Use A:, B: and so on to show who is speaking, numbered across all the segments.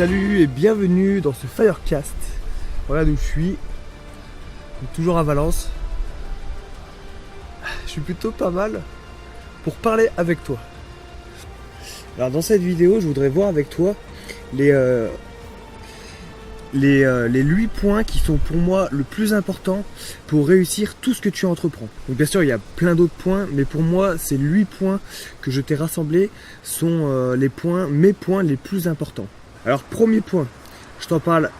A: Salut et bienvenue dans ce Firecast. Regarde où je suis, toujours à Valence. Je suis plutôt pas mal pour parler avec toi. Alors dans cette vidéo, je voudrais voir avec toi les 8 points qui sont pour moi le plus important pour réussir tout ce que tu entreprends. Donc bien sûr, il y a plein d'autres points, mais pour moi, ces 8 points que je t'ai rassemblés sont mes points les plus importants. Alors premier point, je t'en parle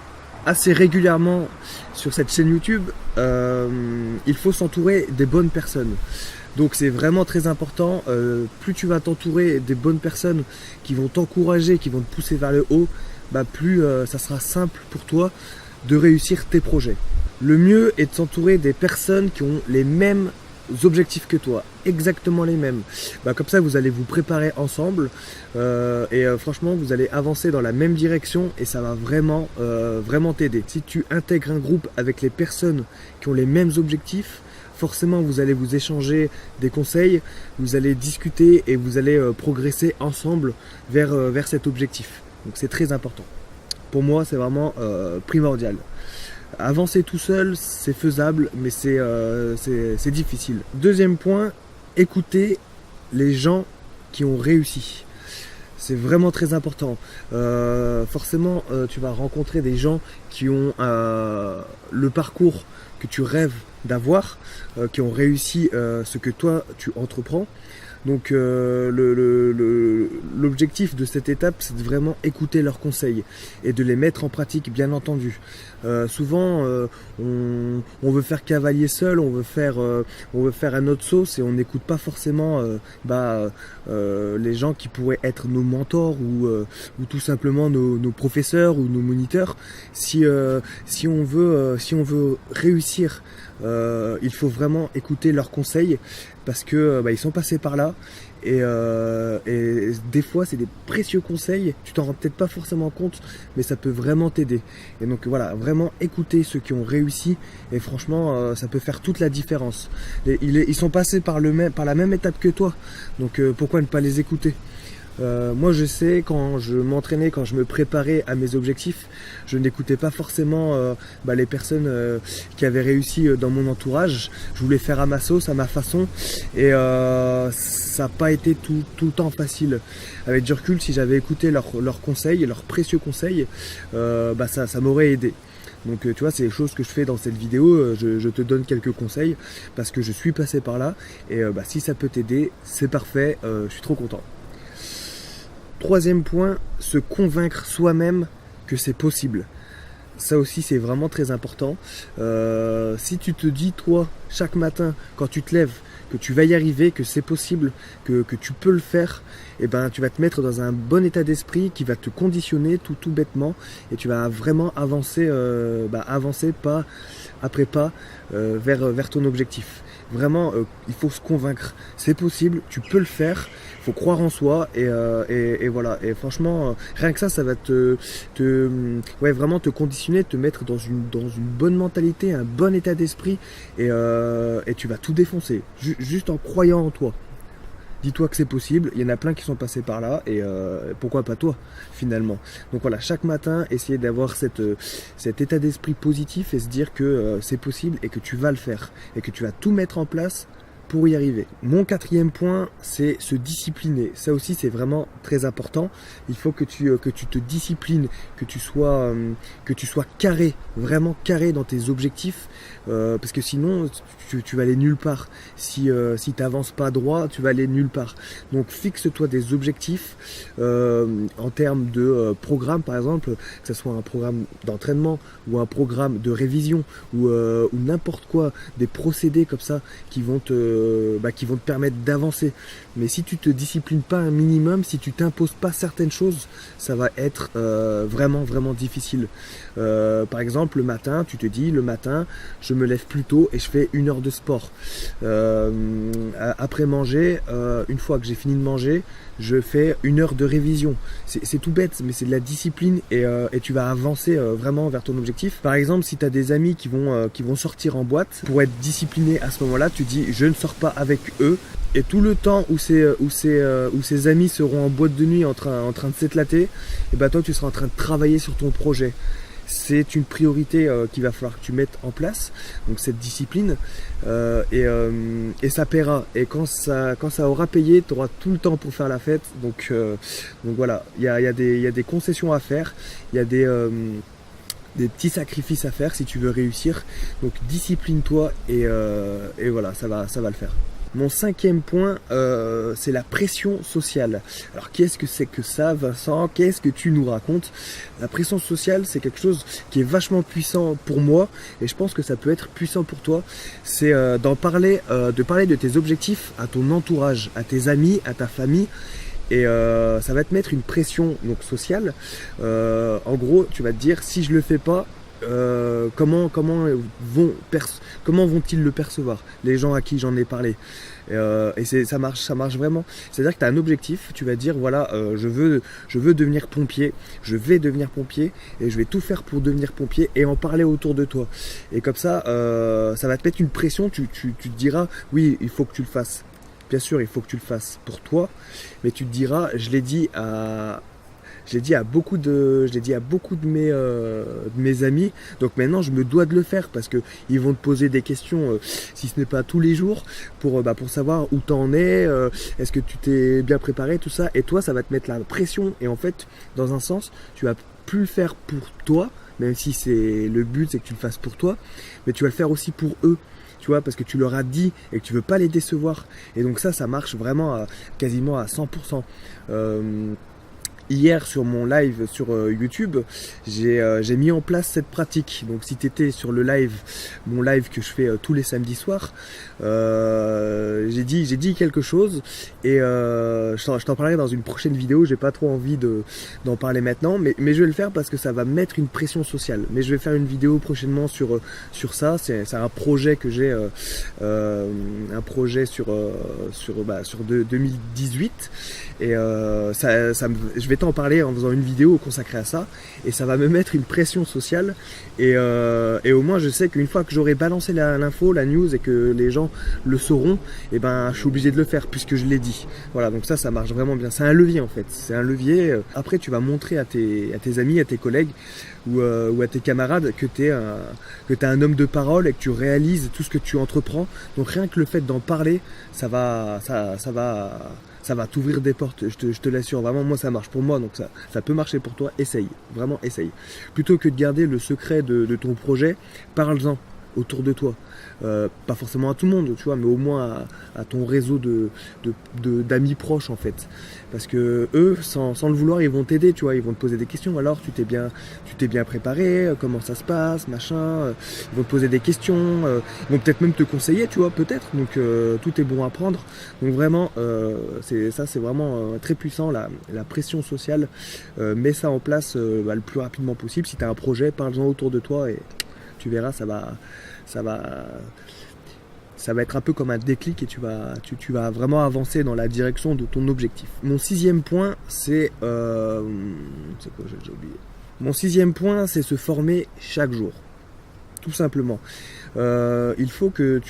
A: assez régulièrement sur cette chaîne YouTube, il faut s'entourer des bonnes personnes. Donc c'est vraiment très important, plus tu vas t'entourer des bonnes personnes qui vont t'encourager, qui vont te pousser vers le haut, plus ça sera simple pour toi de réussir tes projets. Le mieux est de s'entourer des personnes qui ont les mêmes objectifs que toi, exactement les mêmes. Comme ça vous allez vous préparer ensemble et franchement vous allez avancer dans la même direction et ça va vraiment t'aider. Si tu intègres un groupe avec les personnes qui ont les mêmes objectifs, forcément vous allez vous échanger des conseils, vous allez discuter et vous allez progresser ensemble vers cet objectif. Donc c'est très important. Pour moi c'est vraiment primordial. Avancer tout seul, c'est faisable, mais c'est difficile. Deuxième point, écouter les gens qui ont réussi. C'est vraiment très important. Forcément, tu vas rencontrer des gens qui ont le parcours que tu rêves d'avoir, qui ont réussi ce que toi tu entreprends. Donc l'objectif de cette étape, c'est de vraiment écouter leurs conseils et de les mettre en pratique, bien entendu. Souvent, on veut faire cavalier seul, on veut faire à notre sauce et on n'écoute pas forcément les gens qui pourraient être nos mentors ou tout simplement nos professeurs ou nos moniteurs. Si on veut réussir, il faut vraiment écouter leurs conseils parce que ils sont passés par là et des fois c'est des précieux conseils, tu t'en rends peut-être pas forcément compte, mais ça peut vraiment t'aider. Et donc voilà, vraiment écouter ceux qui ont réussi et franchement ça peut faire toute la différence. Ils sont passés par la même étape que toi, donc pourquoi ne pas les écouter? Moi je sais, quand je m'entraînais, quand je me préparais à mes objectifs, je n'écoutais pas forcément les personnes qui avaient réussi dans mon entourage. Je voulais faire à ma sauce, à ma façon, et ça n'a pas été tout le temps facile. Avec du recul, si j'avais écouté leurs conseils, leurs précieux conseils, ça m'aurait aidé. Donc tu vois, c'est les choses que je fais dans cette vidéo, je te donne quelques conseils parce que je suis passé par là, et si ça peut t'aider, c'est parfait, je suis trop content. Troisième point, se convaincre soi-même que c'est possible. Ça aussi c'est vraiment très important. Si tu te dis toi chaque matin quand tu te lèves que tu vas y arriver, que c'est possible, que tu peux le faire, tu vas te mettre dans un bon état d'esprit qui va te conditionner tout bêtement et tu vas vraiment avancer pas après pas vers ton objectif. Vraiment, il faut se convaincre, c'est possible, tu peux le faire, il faut croire en soi et voilà. Et franchement, rien que ça va vraiment te conditionner, te mettre dans une bonne mentalité, un bon état d'esprit et tu vas tout défoncer, juste en croyant en toi. Dis-toi que c'est possible, il y en a plein qui sont passés par là et pourquoi pas toi finalement. Donc voilà, chaque matin, essayer d'avoir cet état d'esprit positif et se dire que c'est possible et que tu vas le faire et que tu vas tout mettre en place pour y arriver. Mon quatrième point, c'est se discipliner. Ça aussi, c'est vraiment très important. Il faut que tu te disciplines, que tu sois carré, vraiment carré dans tes objectifs, parce que sinon, tu vas aller nulle part. Si tu n'avances pas droit, tu vas aller nulle part. Donc, fixe-toi des objectifs en termes de programme, par exemple, que ce soit un programme d'entraînement ou un programme de révision ou n'importe quoi, des procédés comme ça qui vont te permettre d'avancer. Mais si tu te disciplines pas un minimum, si tu t'imposes pas certaines choses, ça va être vraiment difficile. Par exemple, le matin, tu te dis, le matin, je me lève plus tôt et je fais 1 heure de sport. Après manger, une fois que j'ai fini de manger, je fais 1 heure de révision. C'est tout bête, mais c'est de la discipline et tu vas avancer vraiment vers ton objectif. Par exemple, si tu as des amis qui vont sortir en boîte, pour être discipliné à ce moment-là, tu dis, je ne sors sors pas avec eux. Et tout le temps où ces amis seront en boîte de nuit en train de s'éclater, et ben toi tu seras en train de travailler sur ton projet. C'est une priorité qu'il va falloir que tu mettes en place, donc cette discipline, et ça paiera. Et quand ça aura payé, tu auras tout le temps pour faire la fête. Donc voilà, il y a des concessions à faire, il y a des petits sacrifices à faire si tu veux réussir. Donc discipline-toi et voilà, ça va le faire. Mon 5e point, c'est la pression sociale. Alors qu'est-ce que c'est que ça, Vincent? Qu'est-ce que tu nous racontes? La pression sociale, c'est quelque chose qui est vachement puissant pour moi et je pense que ça peut être puissant pour toi. C'est de parler de tes objectifs à ton entourage, à tes amis, à ta famille. Et ça va te mettre une pression donc sociale. En gros, tu vas te dire, si je le fais pas, comment vont-ils le percevoir, les gens à qui j'en ai parlé. Et ça marche vraiment. C'est-à-dire que tu as un objectif, tu vas dire voilà, je veux devenir pompier, je vais devenir pompier et je vais tout faire pour devenir pompier et en parler autour de toi. Et comme ça va te mettre une pression, tu te diras oui, il faut que tu le fasses. Bien sûr, il faut que tu le fasses pour toi, mais tu te diras, je l'ai dit à beaucoup de mes amis, donc maintenant je me dois de le faire parce que ils vont te poser des questions, si ce n'est pas tous les jours, pour savoir où t'en es, est-ce que tu t'es bien préparé, tout ça, et toi ça va te mettre la pression, et en fait, dans un sens, tu vas plus le faire pour toi, même si le but c'est que tu le fasses pour toi, mais tu vas le faire aussi pour eux. Tu vois, parce que tu leur as dit et que tu veux pas les décevoir. Et donc ça marche vraiment quasiment à 100%. Hier sur mon live sur YouTube, j'ai mis en place cette pratique. Donc si tu étais sur le live, mon live que je fais tous les samedis soirs, j'ai dit quelque chose et je t'en parlerai dans une prochaine vidéo. J'ai pas trop envie d'en parler maintenant, mais je vais le faire parce que ça va mettre une pression sociale. Mais je vais faire une vidéo prochainement sur ça. C'est un projet que j'ai, un projet sur 2018 et je vais t'en parler en faisant une vidéo consacrée à ça et ça va me mettre une pression sociale et au moins je sais qu'une fois que j'aurai balancé l'info, la news et que les gens le sauront, et ben je suis obligé de le faire puisque je l'ai dit. Voilà, donc ça marche vraiment bien. C'est un levier en fait, c'est un levier. Après tu vas montrer à tes amis, à tes collègues ou à tes camarades que t'es un homme de parole et que tu réalises tout ce que tu entreprends. Donc rien que le fait d'en parler, ça va t'ouvrir des portes, je te l'assure. Vraiment, moi ça marche pour moi, donc ça peut marcher pour toi. Essaye, vraiment essaye. Plutôt que de garder le secret de ton projet, parle-en autour de toi. Pas forcément à tout le monde, tu vois, mais au moins à ton réseau d'amis proches en fait. Parce que eux, sans le vouloir, ils vont t'aider, tu vois, ils vont te poser des questions. Alors, tu t'es bien préparé, comment ça se passe, machin. Ils vont te poser des questions, ils vont peut-être même te conseiller, tu vois, peut-être. Donc tout est bon à prendre. Donc vraiment, c'est vraiment très puissant, la pression sociale. Mets ça en place le plus rapidement possible. Si tu as un projet, parle-en autour de toi et tu verras, ça va être un peu comme un déclic et tu vas vraiment avancer dans la direction de ton objectif. Mon 6e point, c'est quoi, j'ai déjà oublié. Mon 6e point, c'est se former chaque jour. Tout simplement. Il faut que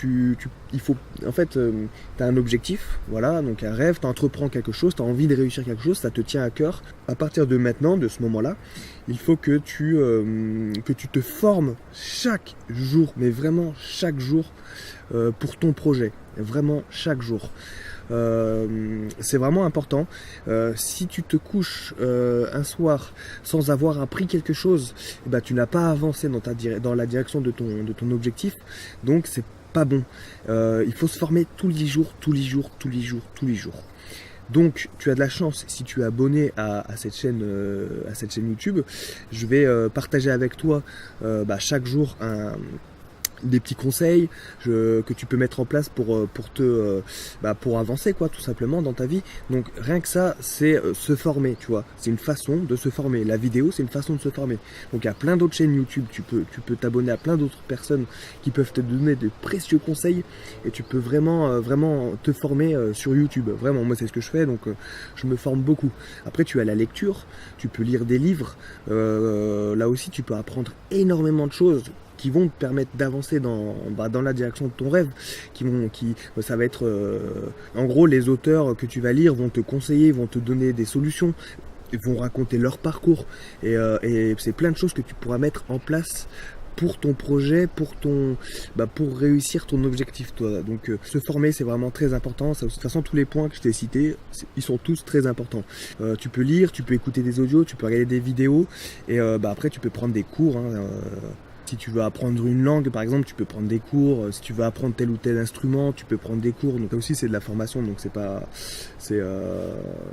A: en fait, tu as un objectif, voilà, donc un rêve, tu entreprends quelque chose, tu as envie de réussir quelque chose, ça te tient à cœur. À partir de maintenant, de ce moment-là, il faut que tu te formes chaque jour, mais vraiment chaque jour, pour ton projet, vraiment chaque jour. C'est vraiment important. Si tu te couches un soir sans avoir appris quelque chose, tu n'as pas avancé dans la direction de ton objectif, donc c'est pas bon. Il faut se former tous les jours. Donc tu as de la chance si tu es abonné à cette chaîne YouTube. Je vais partager avec toi chaque jour des petits conseils que tu peux mettre en place pour avancer, quoi, tout simplement dans ta vie. Donc rien que ça, c'est se former, tu vois, c'est une façon de se former. La vidéo, c'est une façon de se former. Donc il y a plein d'autres chaînes YouTube, tu peux t'abonner à plein d'autres personnes qui peuvent te donner de précieux conseils et tu peux vraiment te former sur YouTube. Vraiment, moi c'est ce que je fais, donc je me forme beaucoup. Après tu as la lecture, tu peux lire des livres, là aussi tu peux apprendre énormément de choses qui vont te permettre d'avancer dans la direction de ton rêve, ça va être, en gros, les auteurs que tu vas lire vont te conseiller, vont te donner des solutions, ils vont raconter leur parcours, et c'est plein de choses que tu pourras mettre en place pour ton projet, pour réussir ton objectif, toi. Donc se former, c'est vraiment très important. De toute façon, tous les points que je t'ai cités, ils sont tous très importants. Tu peux lire, tu peux écouter des audios, tu peux regarder des vidéos, et après tu peux prendre des cours, hein. Si tu veux apprendre une langue, par exemple, tu peux prendre des cours. Si tu veux apprendre tel ou tel instrument, tu peux prendre des cours. Donc ça aussi, c'est de la formation. Donc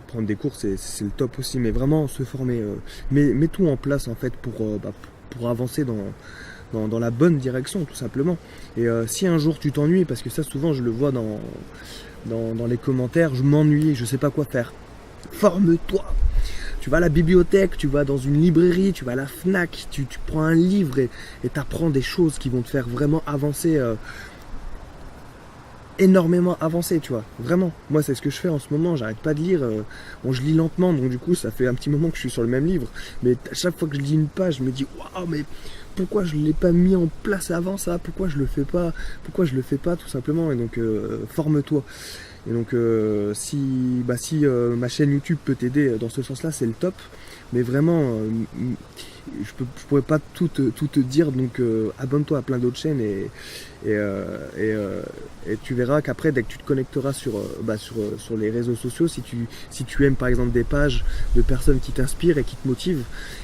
A: prendre des cours, c'est le top aussi. Mais vraiment se former, mets tout en place en fait pour avancer dans la bonne direction, tout simplement. Et si un jour tu t'ennuies, parce que ça souvent je le vois dans les commentaires, je m'ennuie, je sais pas quoi faire. Forme-toi. Tu vas à la bibliothèque, tu vas dans une librairie, tu vas à la FNAC, tu prends un livre et t'apprends des choses qui vont te faire vraiment avancer, énormément avancer, tu vois. Vraiment. Moi, c'est ce que je fais en ce moment, j'arrête pas de lire. Je lis lentement, donc du coup, ça fait un petit moment que je suis sur le même livre. Mais à chaque fois que je lis une page, je me dis, waouh, mais pourquoi je ne l'ai pas mis en place avant ça? Pourquoi je le fais pas tout simplement? Et donc, forme-toi. Et donc si ma chaîne YouTube peut t'aider dans ce sens-là, c'est le top. Mais vraiment, je pourrais pas tout te dire, donc abonne-toi à plein d'autres chaînes et tu verras qu'après, dès que tu te connecteras sur les réseaux sociaux, si tu aimes par exemple des pages de personnes qui t'inspirent et qui te motivent,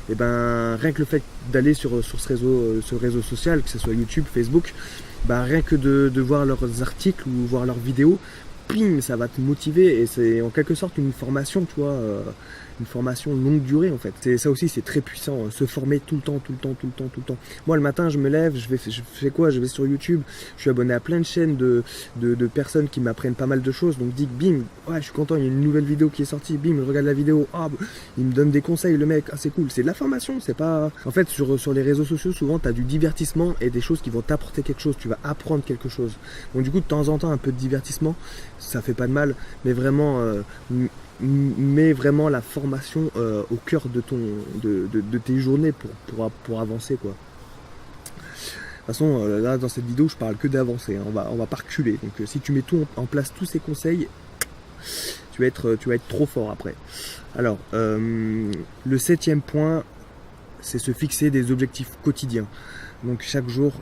A: et ben rien que le fait d'aller sur ce réseau social, que ce soit YouTube, Facebook, rien que de voir leurs articles ou voir leurs vidéos, ping, ça va te motiver, et c'est en quelque sorte une formation, tu vois, une formation longue durée en fait. Ça aussi, c'est très puissant, se former tout le temps. Moi, le matin, je me lève, je fais quoi? Je vais sur YouTube, je suis abonné à plein de chaînes de personnes qui m'apprennent pas mal de choses, donc bim, ouais, je suis content, il y a une nouvelle vidéo qui est sortie, bim, je regarde la vidéo, il me donne des conseils, le mec, c'est cool, c'est de la formation, c'est pas... En fait, sur les réseaux sociaux, souvent, tu as du divertissement et des choses qui vont t'apporter quelque chose, tu vas apprendre quelque chose. Donc du coup, de temps en temps, un peu de divertissement, ça fait pas de mal, mais vraiment... mets vraiment la formation au cœur de tes journées pour avancer, quoi. De toute façon, là dans cette vidéo, je parle que d'avancer, hein. On va pas reculer. Donc si tu mets tout en place, tous ces conseils, tu vas être trop fort après. Alors, le 7e point, c'est se fixer des objectifs quotidiens. Donc chaque jour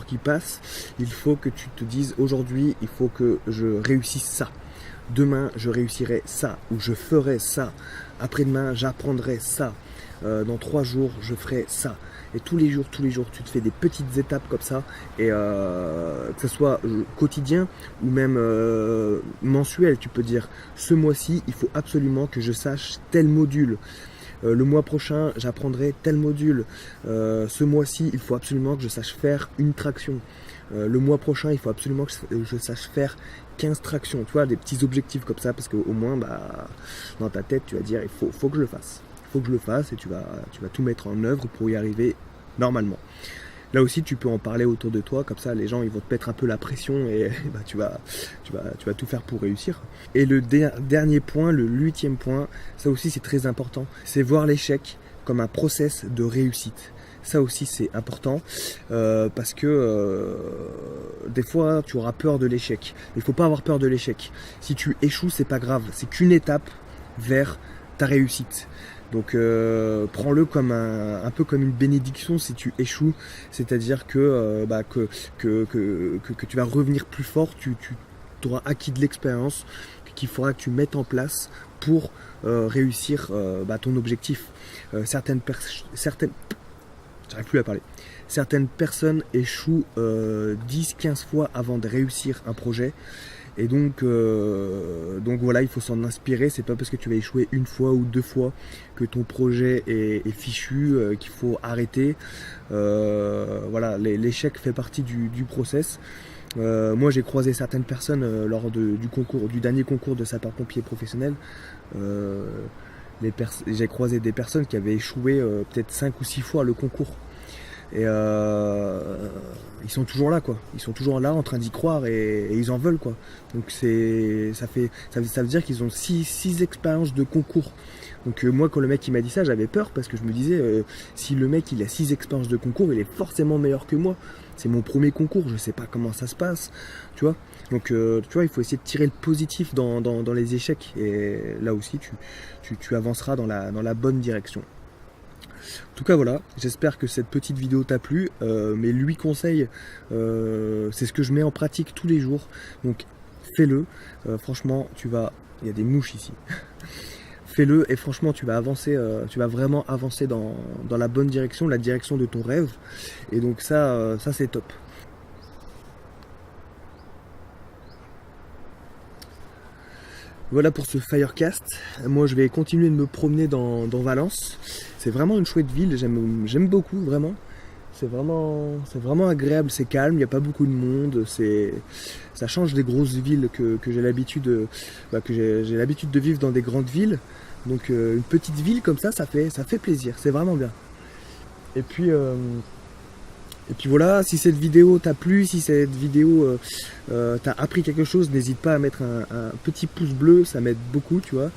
A: qui passe, il faut que tu te dises, aujourd'hui, il faut que je réussisse ça. Demain, je réussirai ça, ou je ferai ça. Après-demain, j'apprendrai ça. Dans 3 jours, je ferai ça. Et tous les jours, tu te fais des petites étapes comme ça. Et que ce soit quotidien ou même mensuel, tu peux dire, ce mois-ci, il faut absolument que je sache tel module. Le mois prochain, j'apprendrai tel module. Ce mois-ci, il faut absolument que je sache faire une traction. Le mois prochain, il faut absolument que je sache faire 15 tractions. Tu vois, des petits objectifs comme ça, parce qu'au moins, dans ta tête, tu vas dire, il faut que je le fasse. Il faut que je le fasse, et tu vas tout mettre en œuvre pour y arriver normalement. Là aussi, tu peux en parler autour de toi, comme ça, les gens, ils vont te mettre un peu la pression, et tu vas tout faire pour réussir. Et le dernier point, le 8e point, ça aussi, c'est très important. C'est voir l'échec comme un process de réussite. Ça aussi, c'est important, parce que des fois, tu auras peur de l'échec. Il ne faut pas avoir peur de l'échec. Si tu échoues, c'est pas grave. C'est qu'une étape vers ta réussite. Donc prends-le comme un peu comme une bénédiction si tu échoues, c'est-à-dire que tu vas revenir plus fort, tu auras acquis de l'expérience qu'il faudra que tu mettes en place pour réussir ton objectif. J'arrive plus à parler. Certaines personnes échouent 10-15 fois avant de réussir un projet. Et donc voilà, il faut s'en inspirer. C'est pas parce que tu vas échouer une fois ou 2 fois que ton projet est fichu, qu'il faut arrêter. Voilà, l'échec fait partie du process. Moi, j'ai croisé certaines personnes lors du dernier concours de sapeur-pompier professionnel. J'ai croisé des personnes qui avaient échoué peut-être 5 ou 6 fois le concours. Et ils ils sont toujours là, quoi. Ils sont toujours là en train d'y croire et ils en veulent, quoi. Donc ça veut dire qu'ils ont 6 expériences de concours. Donc moi, quand le mec il m'a dit ça, j'avais peur parce que je me disais, si le mec il a 6 expériences de concours, il est forcément meilleur que moi. C'est mon premier concours, je sais pas comment ça se passe, tu vois. Donc tu vois, il faut essayer de tirer le positif dans les échecs. Et là aussi, tu avanceras dans la bonne direction. En tout cas voilà, j'espère que cette petite vidéo t'a plu. Mes 8 conseils, c'est ce que je mets en pratique tous les jours. Donc fais-le, franchement il y a des mouches ici. Fais-le et franchement tu vas avancer, tu vas vraiment avancer dans la bonne direction, la direction de ton rêve. Et donc ça c'est top. Voilà pour ce Firecast. Moi je vais continuer de me promener dans Valence. C'est vraiment une chouette ville, j'aime beaucoup vraiment. C'est vraiment agréable, c'est calme, il n'y a pas beaucoup de monde. Ça change des grosses villes que j'ai l'habitude de vivre dans des grandes villes. Donc une petite ville comme ça fait plaisir, c'est vraiment bien. Et puis voilà, si cette vidéo t'a plu, si cette vidéo t'a appris quelque chose, n'hésite pas à mettre un petit pouce bleu, ça m'aide beaucoup, tu vois.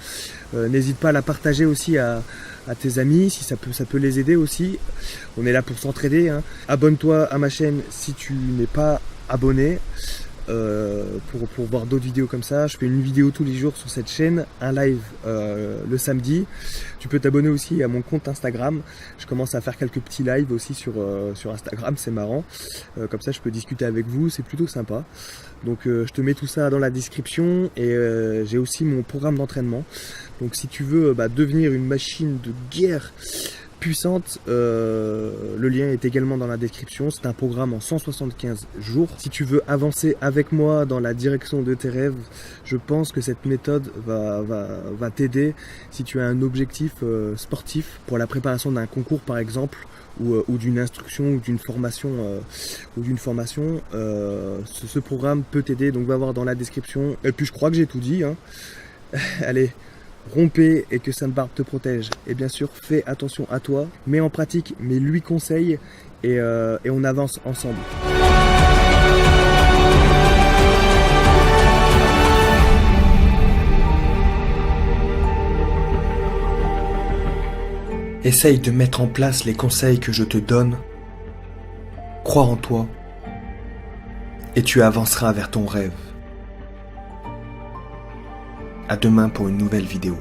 A: N'hésite pas à la partager aussi à tes amis, si ça peut les aider aussi. On est là pour s'entraider, hein. Abonne-toi à ma chaîne si tu n'es pas abonné. Pour voir d'autres vidéos comme ça. Je fais une vidéo tous les jours sur cette chaîne, un live le samedi. Tu peux t'abonner aussi à mon compte Instagram. Je commence à faire quelques petits lives aussi sur Instagram, c'est marrant. Comme ça je peux discuter avec vous, c'est plutôt sympa. Donc je te mets tout ça dans la description et j'ai aussi mon programme d'entraînement. Donc si tu veux devenir une machine de guerre puissante, le lien est également dans la description. C'est un programme en 175 jours. Si tu veux avancer avec moi dans la direction de tes rêves, je pense que cette méthode va t'aider si tu as un objectif sportif pour la préparation d'un concours par exemple, ou d'une instruction ou d'une formation, ce programme peut t'aider, donc va voir dans la description. Et puis je crois que j'ai tout dit, hein. Allez, rompez et que Sainte Barbe te protège. Et bien sûr, fais attention à toi, mets en pratique mes 8 conseils et on avance ensemble. Essaye de mettre en place les conseils que je te donne. Crois en toi et tu avanceras vers ton rêve. À demain pour une nouvelle vidéo.